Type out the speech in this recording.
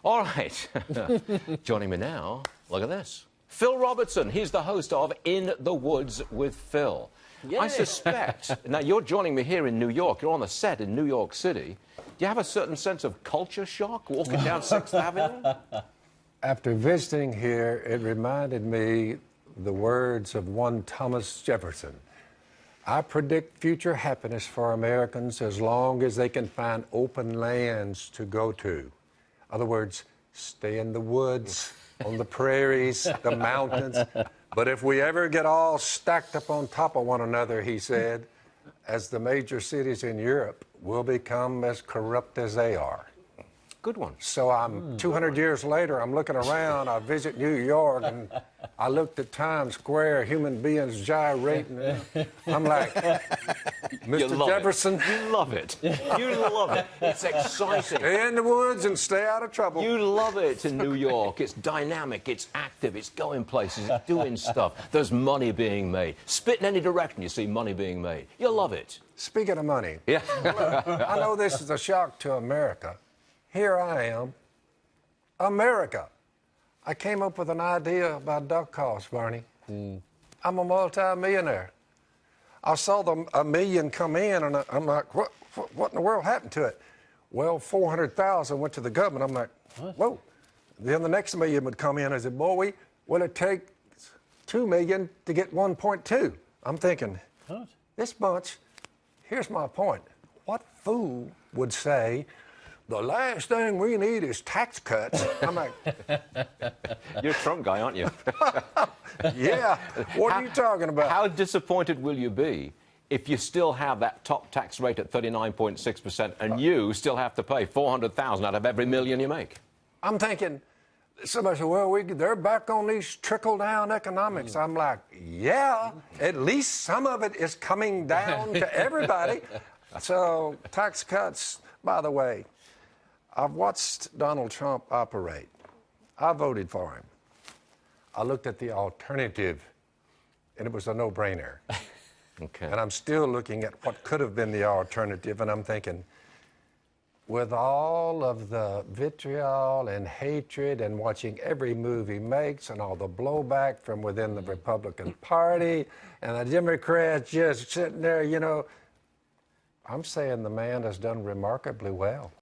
All right. Joining me now, look at this. Phil Robertson, he's the host of In the Woods with Phil. Yay. I suspect, now you're joining me here in New York, you're on the set in New York City. Do you have a certain sense of culture shock walking down 6th Avenue? After visiting here, it reminded me the words of one Thomas Jefferson. I predict future happiness for Americans as long as they can find open lands to go to. In other words, stay in the woods, on the prairies, the mountains. But if we ever get all stacked up on top of one another, he said, as the major cities in Europe will become as corrupt as they are. Good one. So I'm 200 years later, I'm looking around, I visit New York, and I looked at Times Square, human beings gyrating. I'm like, Mr. Jefferson. You love it. You love it. It's exciting. Stay in the woods and stay out of trouble. You love it in New York. It's dynamic, it's active, it's going places, it's doing stuff. There's money being made. Spit in any direction, you see money being made. You love it. Speaking of money, yeah. I know this is a shock to America. Here I am, America. I came up with an idea about duck calls, Barney. I'm a multi-millionaire. I saw a million come in, and I'm like, what in the world happened to it? Well, 400,000 went to the government. I'm like, whoa. Then the next million would come in. I said, boy, will it take 2 million to get 1.2? I'm thinking, this bunch, here's my point. What fool would say, the last thing we need is tax cuts? I'm like... You're a Trump guy, aren't you? Yeah. What are you talking about? How disappointed will you be if you still have that top tax rate at 39.6% and you still have to pay $400,000 out of every million you make? I'm thinking, somebody said, well, they're back on these trickle-down economics. I'm like, yeah, at least some of it is coming down to everybody. So tax cuts, by the way, I've watched Donald Trump operate. I voted for him. I looked at the alternative, and it was a no-brainer. Okay. And I'm still looking at what could have been the alternative, and I'm thinking, with all of the vitriol and hatred and watching every move he makes and all the blowback from within the Republican Party and the Democrats just sitting there, you know, I'm saying the man has done remarkably well.